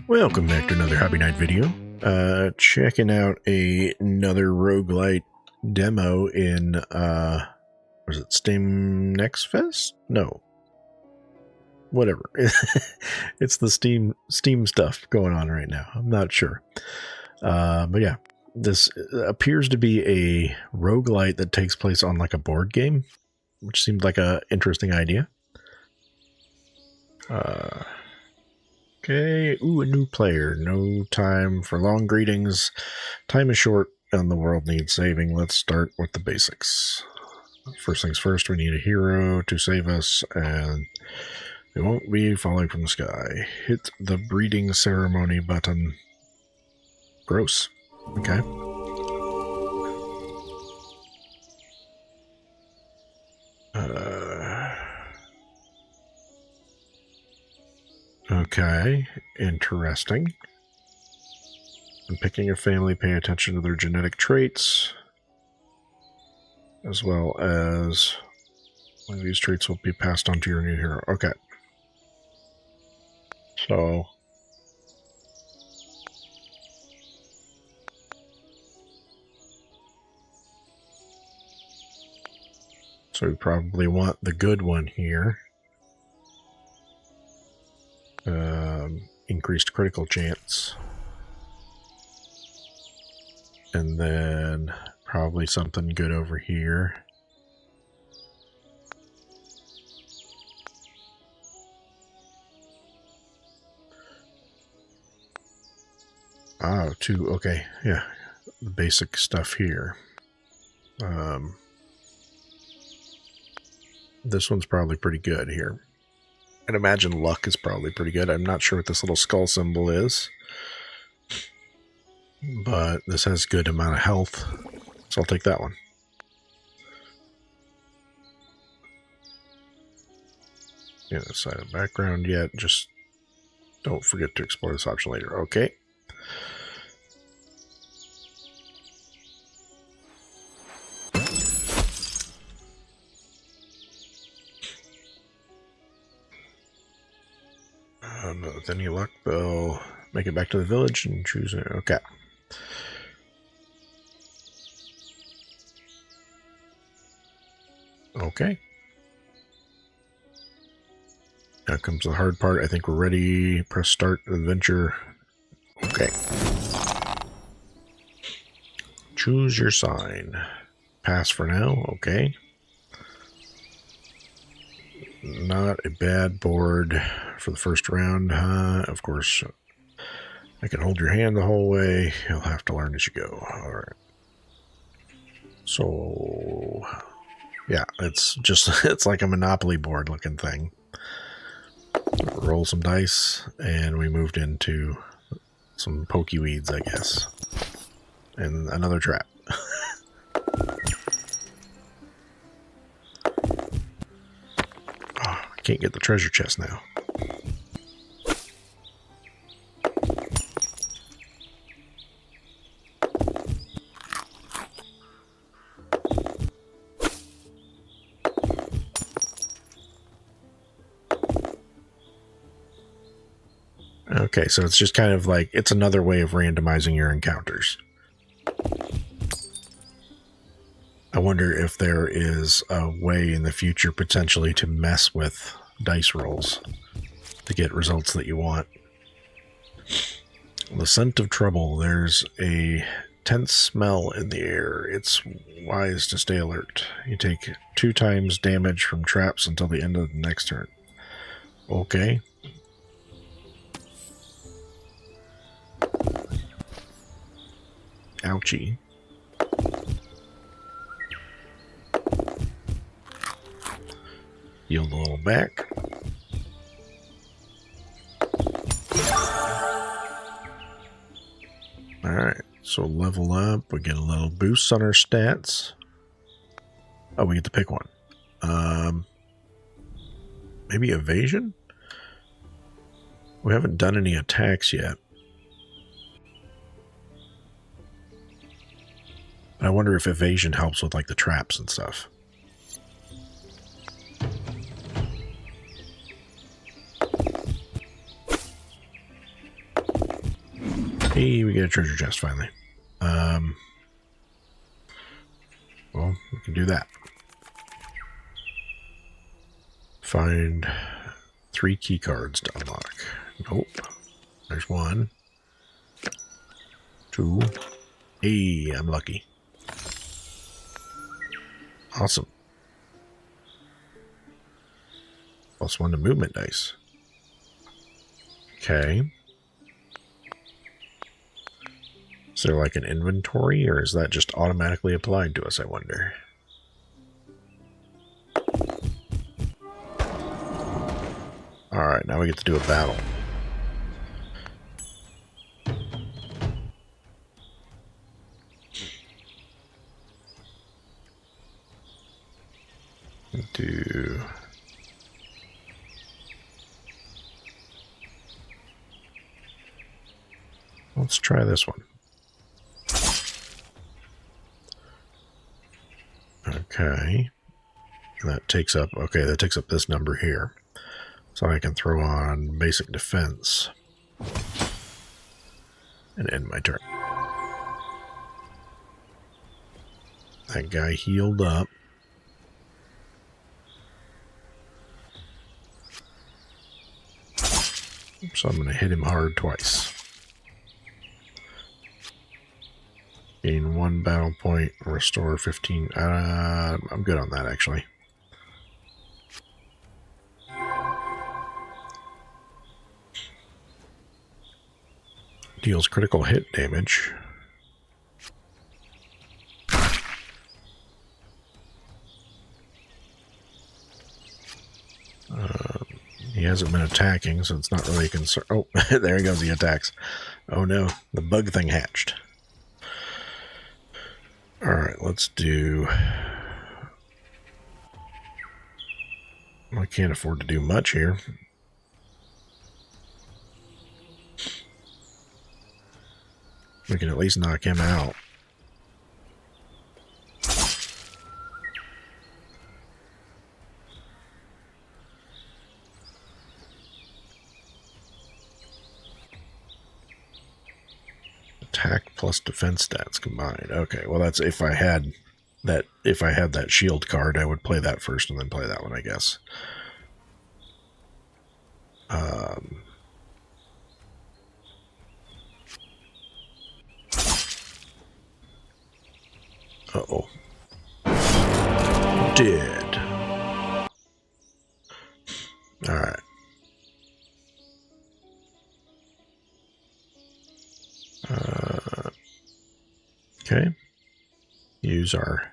Welcome back to another Hobby Night video. Checking out another Roguelite demo in, was it Steam Next Fest? No. Whatever. It's the Steam stuff going on right now. I'm not sure. But yeah, this appears to be a roguelite that takes place on like a board game, which seemed like a interesting idea. Okay, ooh, a new player. No time for long greetings. Time is short and the world needs saving. Let's start with the basics. First things first, we need a hero to save us, and it won't be falling from the sky. Hit the breeding ceremony button. Gross. Okay. Okay, interesting. When picking a family, pay attention to their genetic traits, as well as one of these traits will be passed on to your new hero. Okay. So we probably want the good one here. Increased critical chance. And then probably something good over here. Oh, two, okay, yeah. The basic stuff here. This one's probably pretty good here. I'd imagine luck is probably pretty good. I'm not sure what this little skull symbol is, but this has good amount of health, so I'll take that one. Yeah, side of background yet. Just don't forget to explore this option later. Okay. With any luck, they'll make it back to the village and choose it. Okay. Okay. Now comes the hard part. I think we're ready. Press start adventure. Okay. Choose your sign. Pass for now. Okay. Not a bad board for the first round, huh? Of course, I can hold your hand the whole way. You'll have to learn as you go. All right. So, yeah, it's just, it's like a Monopoly board looking thing. Roll some dice, and we moved into some pokey weeds, I guess. And another trap. Can't get the treasure chest now. Okay, so it's just kind of like, it's another way of randomizing your encounters. I wonder if there is a way in the future potentially to mess with dice rolls to get results that you want. The scent of trouble. There's a tense smell in the air. It's wise to stay alert. You take 2 times damage from traps until the end of the next turn. Okay. Ouchie. Yield a little back. Alright, so level up. We get a little boost on our stats. Oh, we get to pick one. Maybe evasion? We haven't done any attacks yet. I wonder if evasion helps with like the traps and stuff. Hey, we get a treasure chest finally. Well, we can do that. Find 3 key cards to unlock. Nope. There's 1. 2. Hey, I'm lucky. Awesome. +1 to movement dice. Okay. Is there like an inventory, or is that just automatically applied to us, I wonder? Alright, now we get to do a battle. Let's try this one. Okay. That takes up this number here. So I can throw on basic defense and end my turn. That guy healed up. So I'm going to hit him hard twice. Gain 1 battle point, restore 15. I'm good on that, actually. Deals critical hit damage. He hasn't been attacking, so it's not really a concern. Oh, there he goes, he attacks. Oh no, the bug thing hatched. Alright, let's do... I can't afford to do much here. We can at least knock him out. Attack plus defense stats combined. Okay, well that's if I had that shield card, I would play that first and then play that one, I guess. Uh-oh. Dead. Alright. Okay. Use our...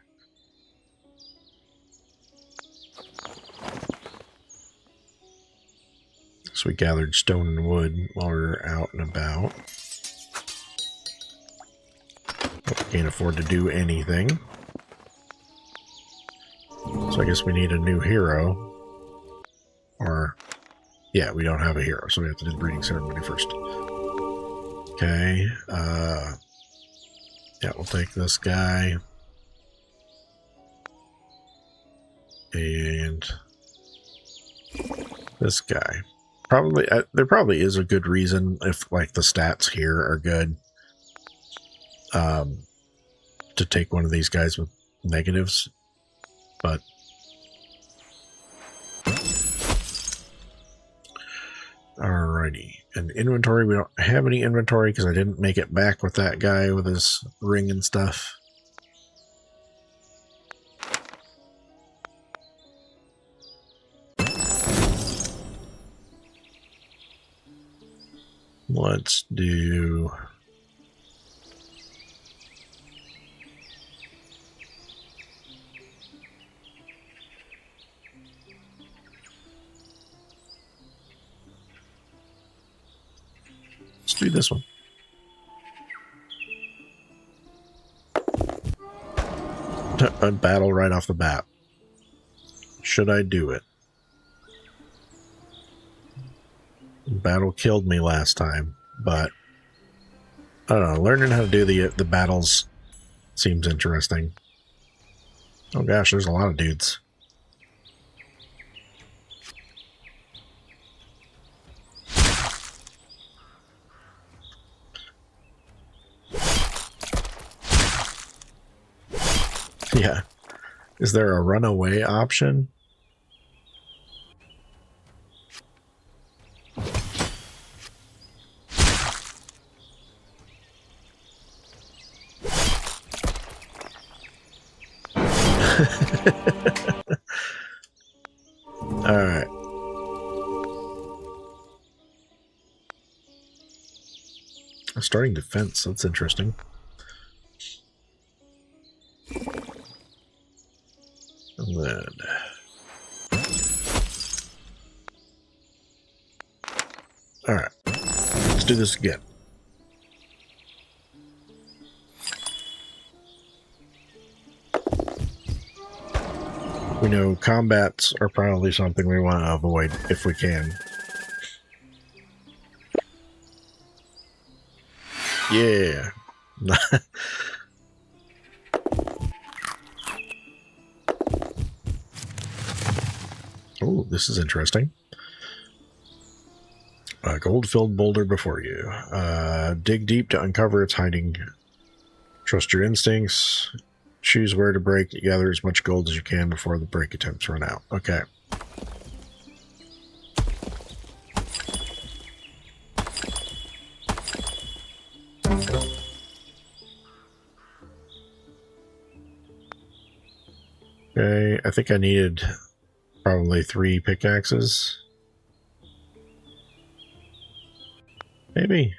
So we gathered stone and wood while we were out and about. Can't afford to do anything. So I guess we need a new hero. Or, yeah, we don't have a hero, so we have to do the breeding ceremony first. Okay, yeah, we'll take this guy. And this guy. Probably, there probably is a good reason if, like, the stats here are good. To take one of these guys with negatives, but alrighty. And inventory, we don't have any inventory because I didn't make it back with that guy with his ring and stuff. Let's do... Let's do this one. A battle right off the bat. Should I do it? Battle killed me last time, but I don't know. Learning how to do the battles seems interesting. Oh gosh, there's a lot of dudes. Yeah. Is there a runaway option? Alright. Starting defense, that's interesting. And then... Alright. Let's do this again. We know combats are probably something we want to avoid if we can. Yeah. Oh, this is interesting. A gold-filled boulder before you. Dig deep to uncover its hiding. Trust your instincts. Choose where to break. Gather as much gold as you can before the break attempts run out. Okay. Okay, I think I needed probably 3 pickaxes. Maybe.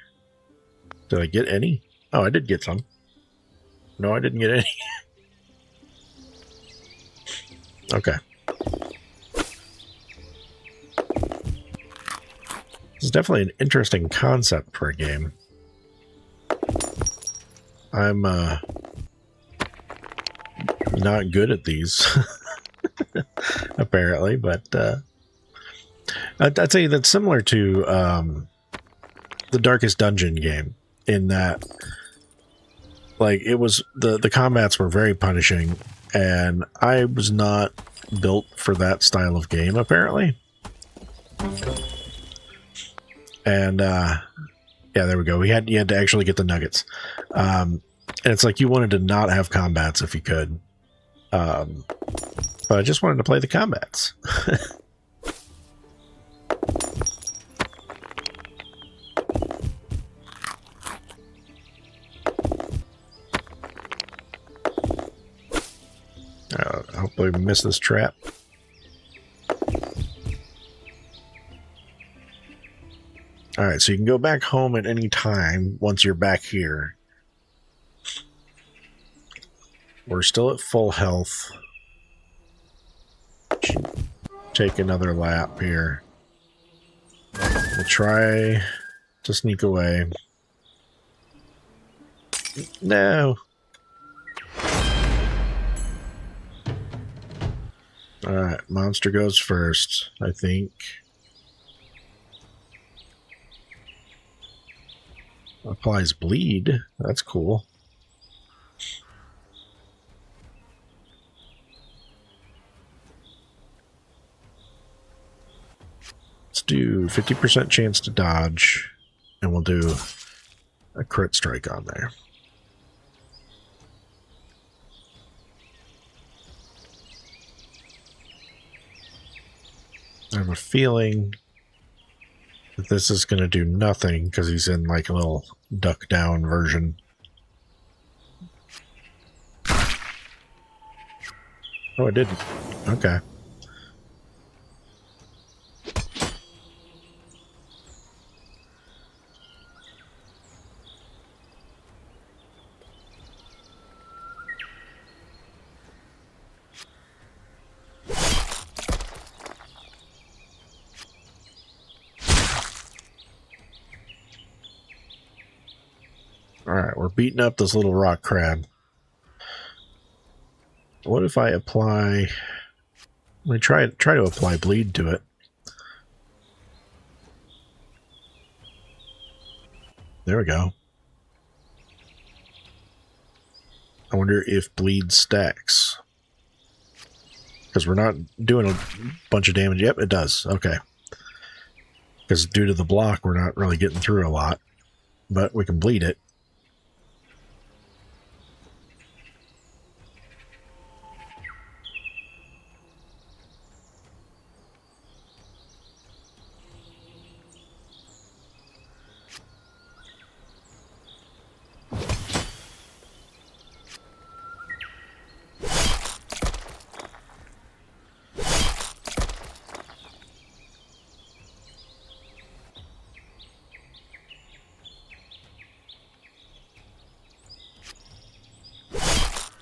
Did I get any? Oh, I did get some. No, I didn't get any. Okay. This is definitely an interesting concept for a game. I'm not good at these, apparently, but I'd say that's similar to the Darkest Dungeon game, in that, like, it was the combats were very punishing, and I was not built for that style of game, apparently. And yeah, there we go. You had to actually get the nuggets, and it's like you wanted to not have combats if you could, but I just wanted to play the combats. Hopefully we miss this trap. Alright, so you can go back home at any time once you're back here. We're still at full health. Take another lap here. We'll try to sneak away. No! Alright, monster goes first, I think. Applies bleed. That's cool. Let's do 50% chance to dodge, and we'll do a crit strike on there. I have a feeling that this is going to do nothing because he's in like a little duck down version. Oh, it didn't. Okay. Alright, we're beating up this little rock crab. What if I apply... Let me try to apply bleed to it. There we go. I wonder if bleed stacks. Because we're not doing a bunch of damage. Yep, it does. Okay. Because due to the block, we're not really getting through a lot. But we can bleed it.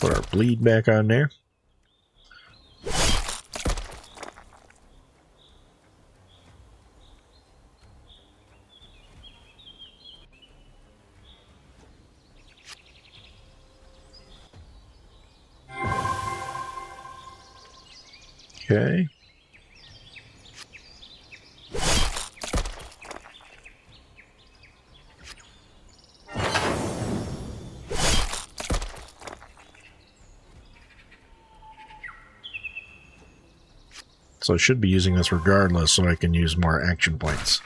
Put our bleed back on there. Okay. So I should be using this regardless, so I can use more action points.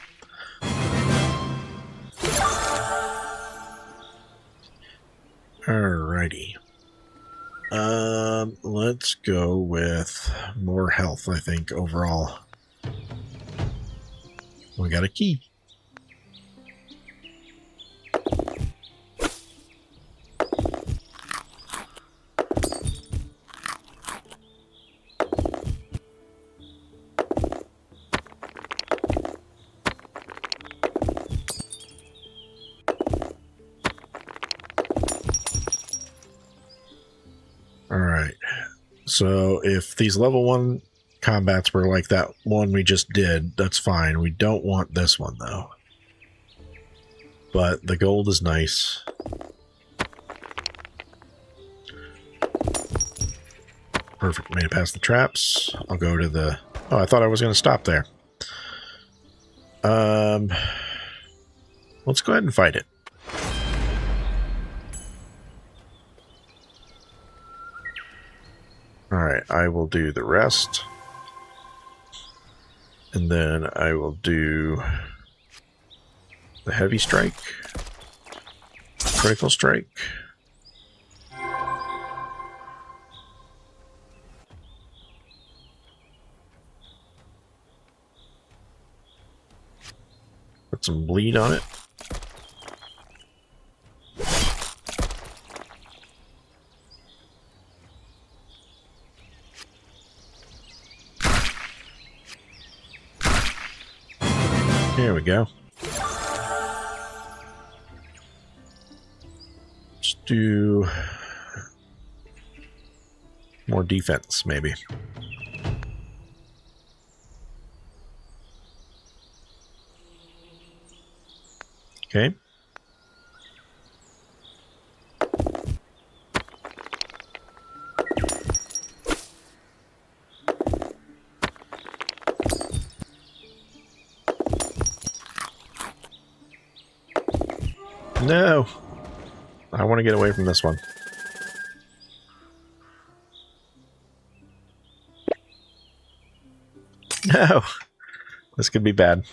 Alrighty. Let's go with more health, I think, overall. We got a key. Alright. So if these level 1 combats were like that one we just did, that's fine. We don't want this one, though. But the gold is nice. Perfect. Made it past the traps. I'll go to the... Oh, I thought I was going to stop there. Let's go ahead and fight it. Alright, I will do the rest. And then I will do the heavy strike, critical strike, put some bleed on it. There we go. Let's do more defense, maybe. Okay. No! I want to get away from this one. No! This could be bad.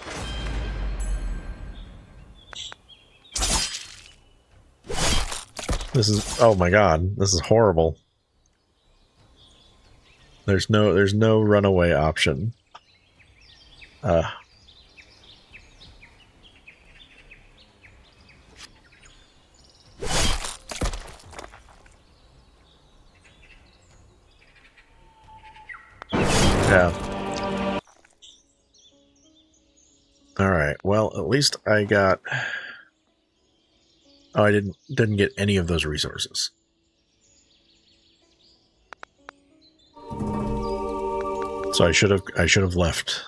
This is... Oh my god. This is horrible. There's no runaway option. Yeah. Alright, well, at least I got... Oh, I didn't get any of those resources. So I should have left.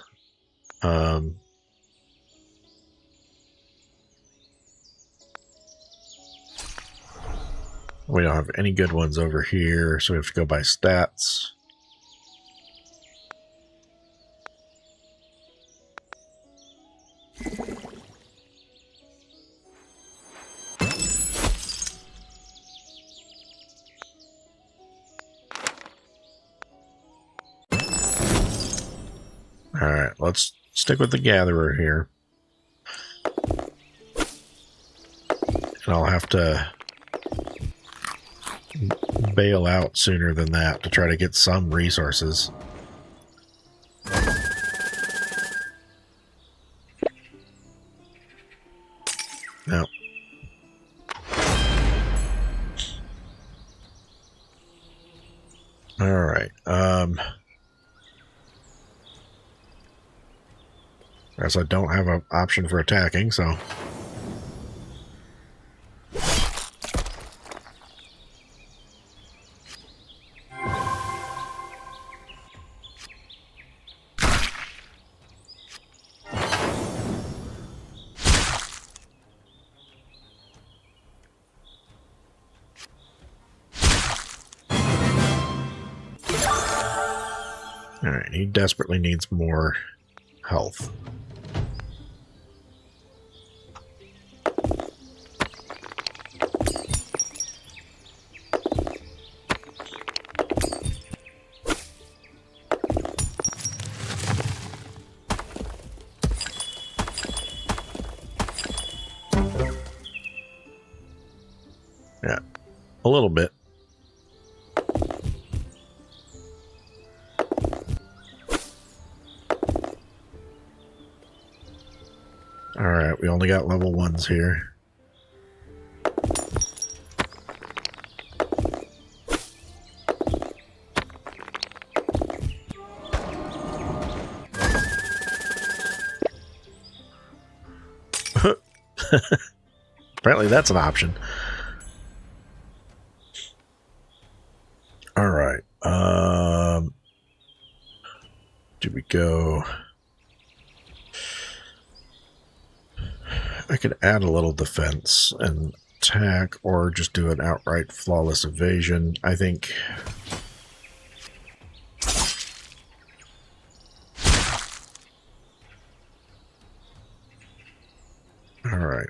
We don't have any good ones over here, so we have to go by stats. Alright, let's stick with the gatherer here. And I'll have to bail out sooner than that to try to get some resources. No. Alright, I guess I don't have an option for attacking, so... Alright, he desperately needs more health. Yeah, a little bit. Alright, we only got level 1s here. Apparently that's an option. Alright. Do we go... I could add a little defense and attack, or just do an outright flawless evasion. I think... Alright.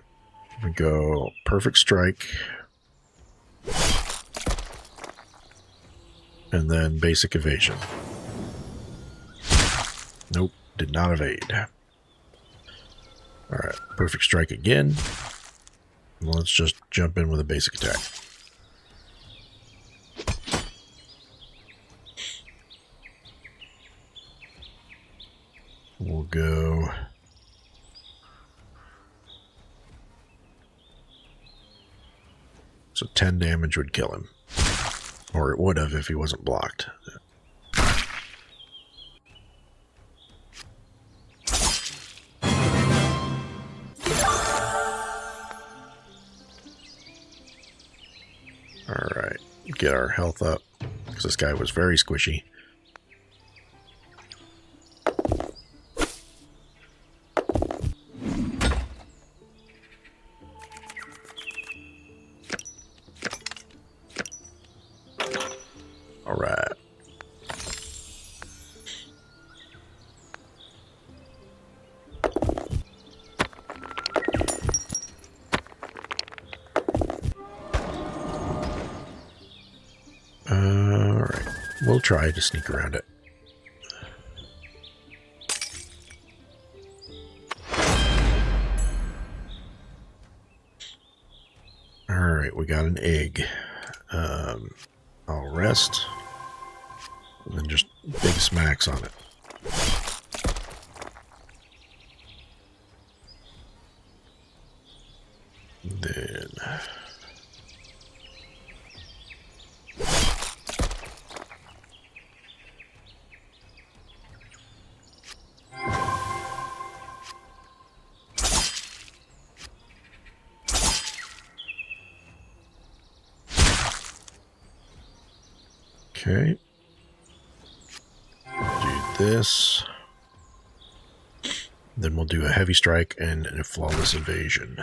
We go perfect strike. And then basic evasion. Nope, did not evade. Alright, perfect strike again. Let's just jump in with a basic attack. We'll go... So 10 damage would kill him. Or it would have if he wasn't blocked. Alright, get our health up, because this guy was very squishy. Alright. Alright, we'll try to sneak around it. Alright, we got an egg. I'll rest. And then just big smacks on it. Then... Okay. Do this. Then we'll do a heavy strike and a flawless evasion.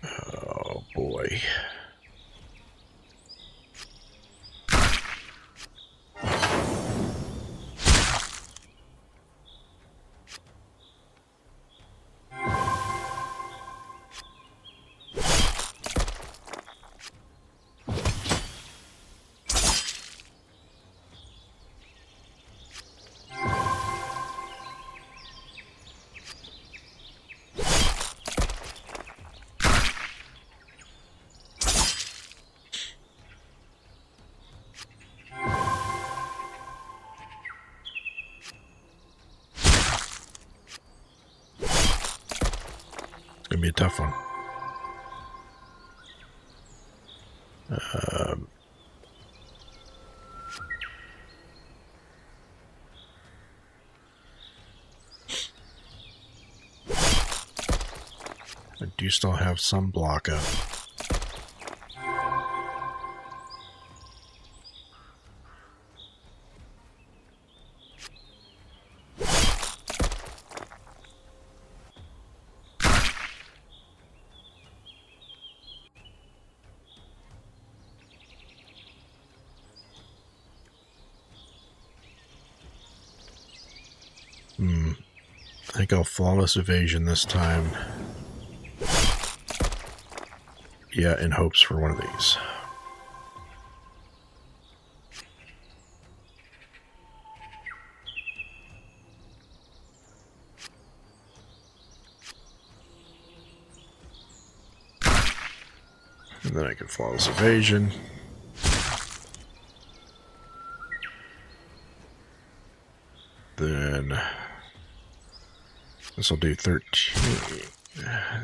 Oh boy. Gonna be a tough one. I do still have some block up. I think I'll flawless evasion this time. Yeah, in hopes for one of these. And then I can flawless evasion. Then this will do 13.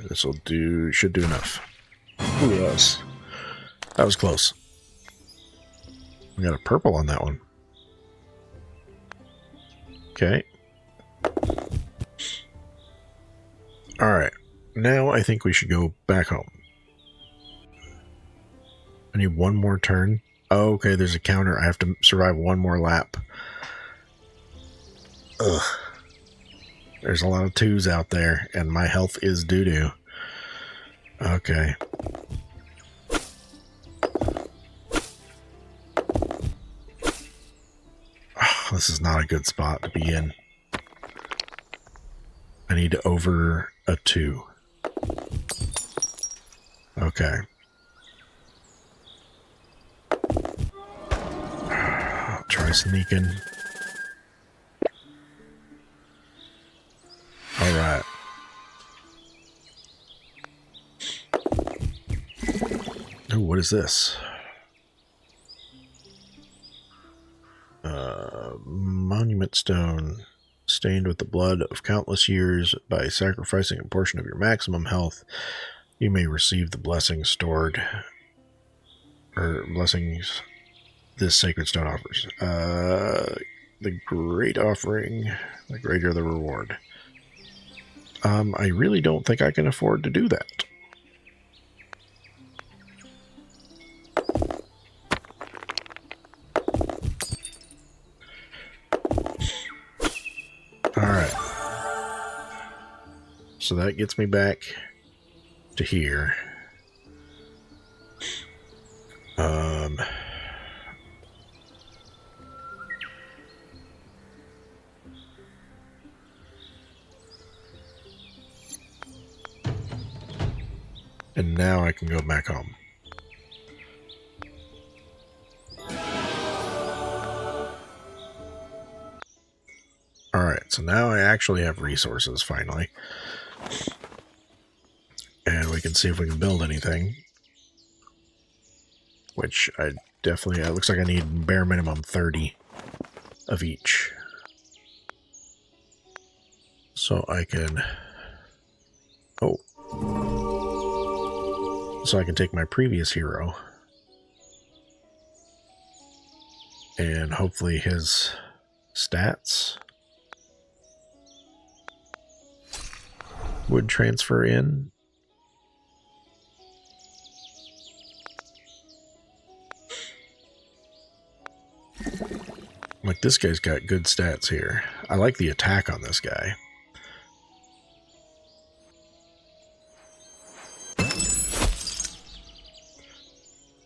This will do, should do enough. Ooh, that was close. We got a purple on that one. Okay. Alright. Now I think we should go back home. I need one more turn. Oh, okay, there's a counter. I have to survive one more lap. Ugh. There's a lot of twos out there, and my health is doo-doo. Okay. Oh, this is not a good spot to be in. I need over a 2. Okay. I'll try sneaking. Alright. Oh, what is this? Monument stone. Stained with the blood of countless years, by sacrificing a portion of your maximum health, you may receive the blessings stored, or blessings this sacred stone offers. The great offering, the greater the reward. I really don't think I can afford to do that. Alright. So that gets me back to here. And now I can go back home. Alright, so now I actually have resources, finally. And we can see if we can build anything. Which I definitely... It looks like I need bare minimum 30 of each. So I can... Oh. So I can take my previous hero. And hopefully his stats would transfer in. Like, this guy's got good stats here. I like the attack on this guy.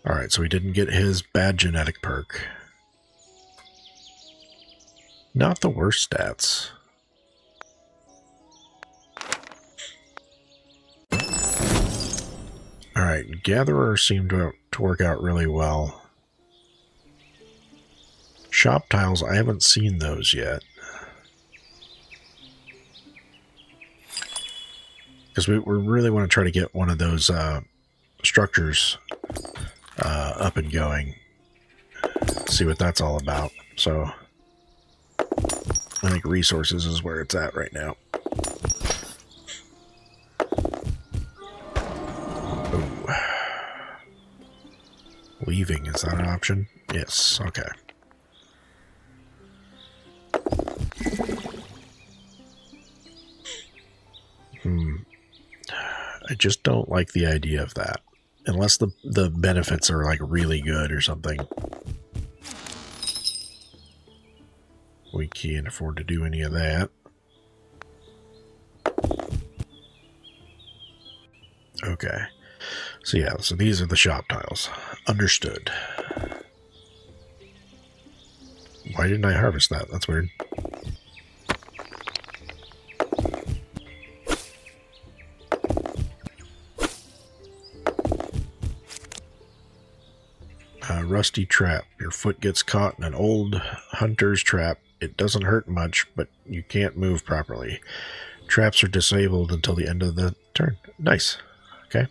Alright, so he didn't get his bad genetic perk. Not the worst stats. Alright, Gatherer seemed to work out really well. Shop tiles, I haven't seen those yet. Because we really want to try to get one of those structures up and going. See what that's all about. So, I think resources is where it's at right now. Ooh. Leaving, is that an option? Yes, okay. I just don't like the idea of that. Unless the benefits are like really good or something. We can't afford to do any of that. Okay. So yeah, so these are the shop tiles. Understood. Why didn't I harvest that? That's weird. rusty trap. Your foot gets caught in an old hunter's trap. It doesn't hurt much, but you can't move properly. Traps are disabled until the end of the turn. Nice. Okay.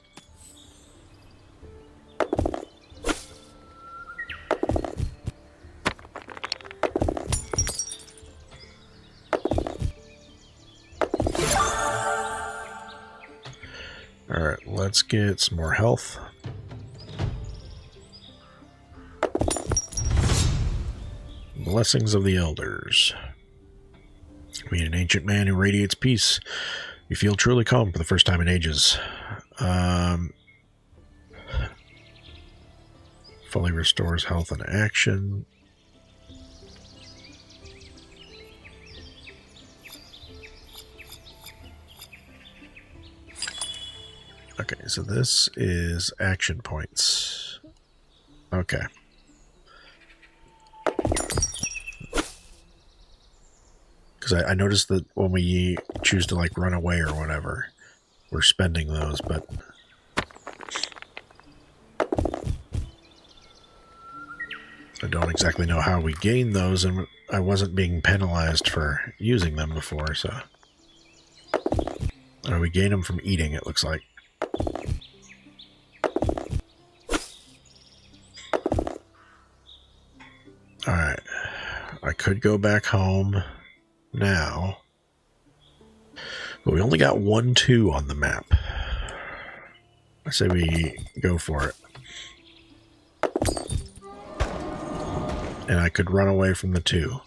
Alright, let's get some more health. Blessings of the Elders. Meet an ancient man who radiates peace. You feel truly calm for the first time in ages. Fully restores health and action. Okay, so this is action points. Okay. Because I noticed that when we choose to like run away or whatever, we're spending those, but I don't exactly know how we gain those, and I wasn't being penalized for using them before, so we gain them from eating, it looks like. Alright, I could go back home now, but we only got 1-2 on the map. I say we go for it. And I could run away from the 2.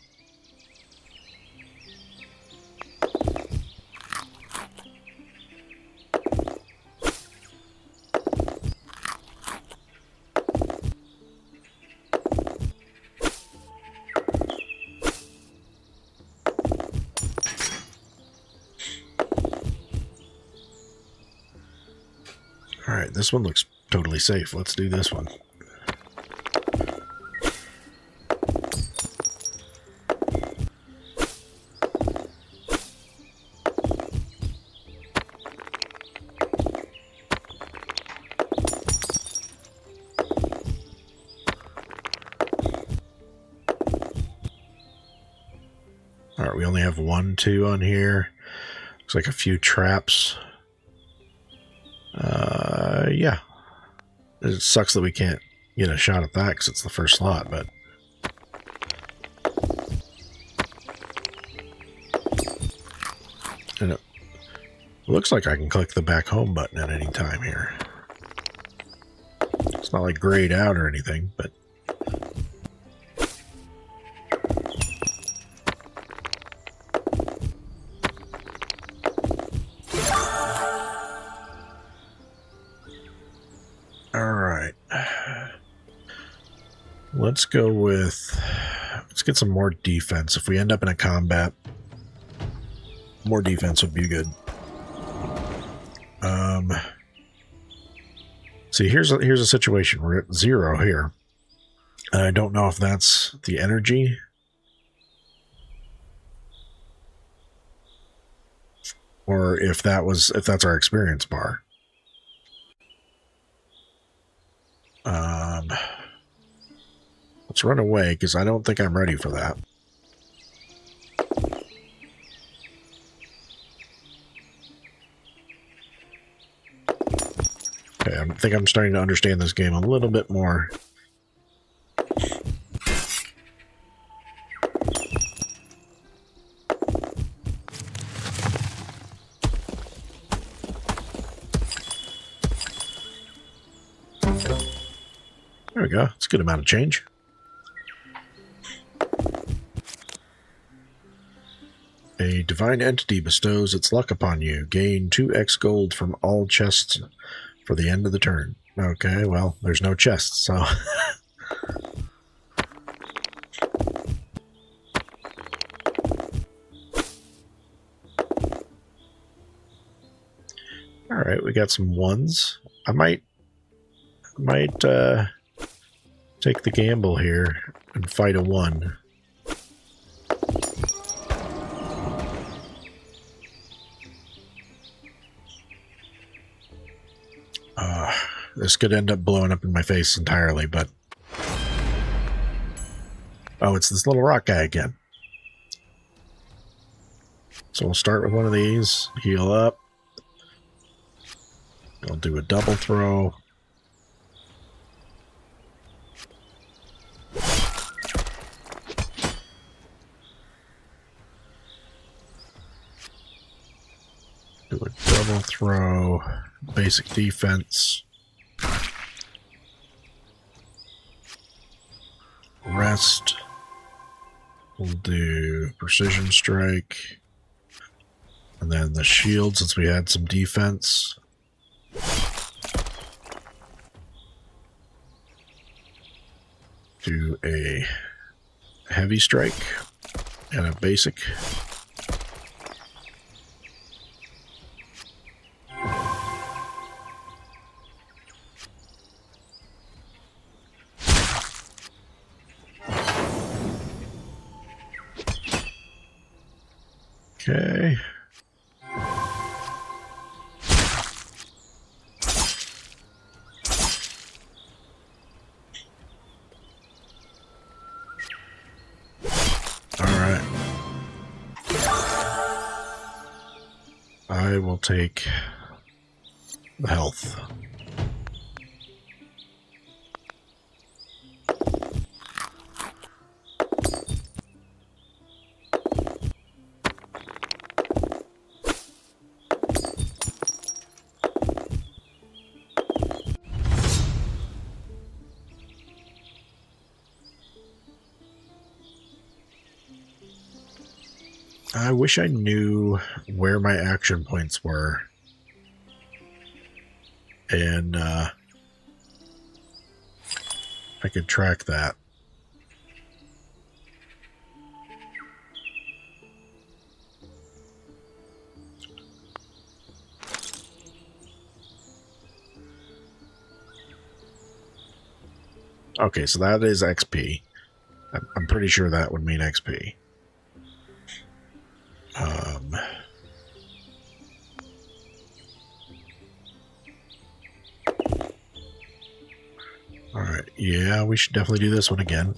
Alright, this one looks totally safe. Let's do this one. Alright, we only have 1-2 on here. Looks like a few traps. Yeah. It sucks that we can't get a shot at that because it's the first slot, but and it looks like I can click the back home button at any time here. It's not like grayed out or anything, but let's go with, let's get some more defense. If we end up in a combat, more defense would be good. See, here's a situation. We're at 0 here, and I don't know if that's the energy or if that's our experience bar. Let's run away, because I don't think I'm ready for that. Okay, I think I'm starting to understand this game a little bit more. There we go. It's a good amount of change. A divine entity bestows its luck upon you. Gain 2x gold from all chests for the end of the turn. Okay, well, there's no chests, so... Alright, we got some 1s. I might take the gamble here and fight a 1. This could end up blowing up in my face entirely, but Oh, it's this little rock guy again. So we'll start with one of these, heal up. I'll do a double throw. Do a double throw, basic defense. Rest. We'll do precision strike. And then the shield, since we had some defense. Do a heavy strike and a basic. Okay. Alright. I will take the health. I wish I knew where my action points were. And I could track that. Okay, so that is XP. I'm pretty sure that would mean XP. Alright, yeah, we should definitely do this one again.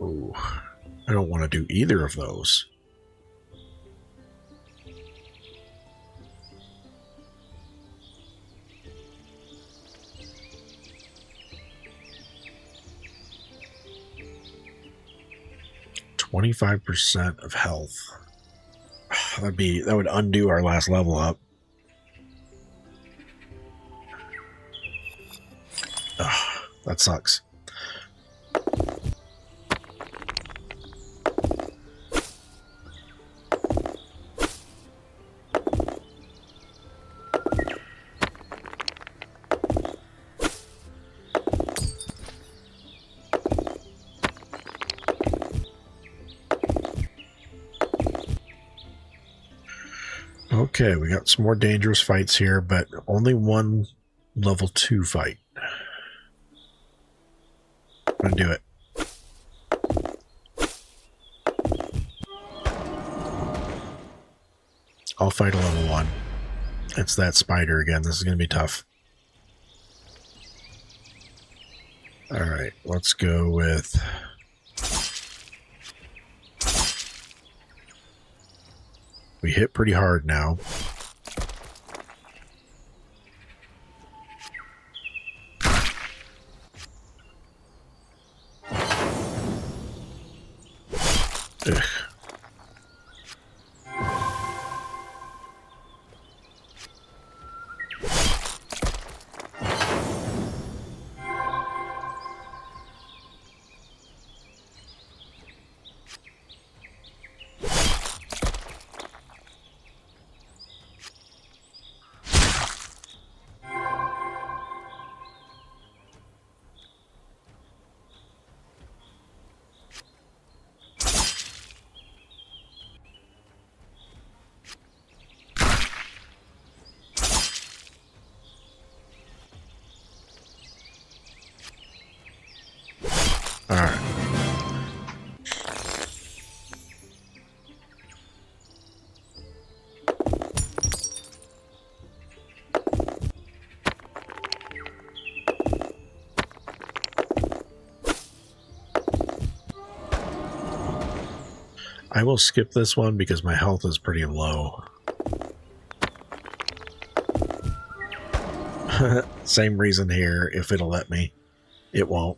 Ooh, I don't want to do either of those. %25 of health. That would undo our last level up. Ugh, that sucks. Okay, we got some more dangerous fights here, but only one level 2 fight. I'm gonna do it. I'll fight a level 1. It's that spider again. This is gonna be tough. Alright, let's go with... We hit pretty hard now. Ugh. I will skip this one because my health is pretty low. Same reason here. If it'll let me, it won't.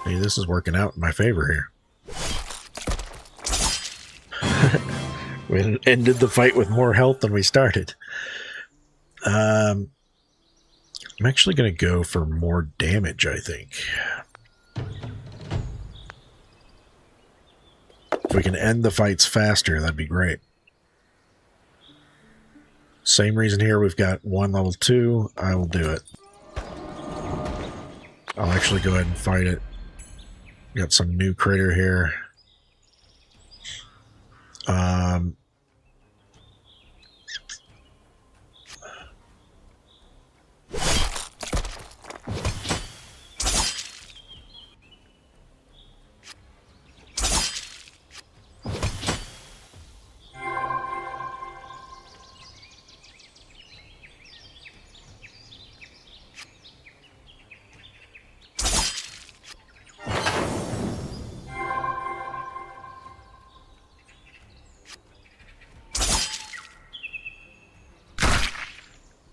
Hey, this is working out in my favor here. We ended the fight with more health than we started. I'm actually going to go for more damage, I think. If we can end the fights faster, that'd be great. Same reason here, we've got one level 2. I will do it. I'll actually go ahead and fight it. Got some new critter here.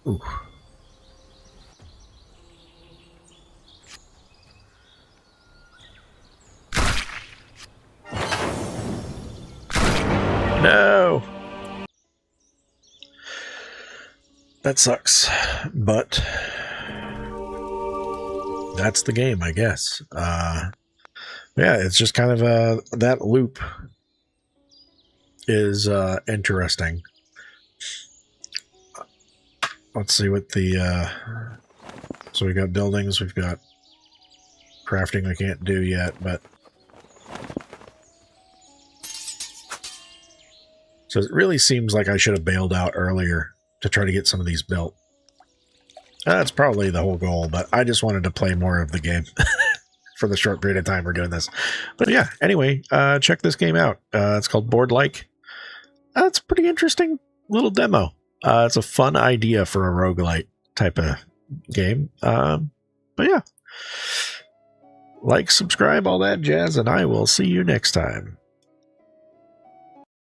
Ooh. No! That sucks, but that's the game, I guess. Yeah, it's just kind of that loop is interesting. Let's see what the so we got buildings, we've got crafting we can't do yet, but so it really seems like I should have bailed out earlier to try to get some of these built. That's probably the whole goal, but I just wanted to play more of the game for the short period of time we're doing this. But yeah, anyway, check this game out. It's called Boardlike. It's a pretty interesting little demo. It's a fun idea for a roguelite type of game. But yeah, like, subscribe, all that jazz, and I will see you next time.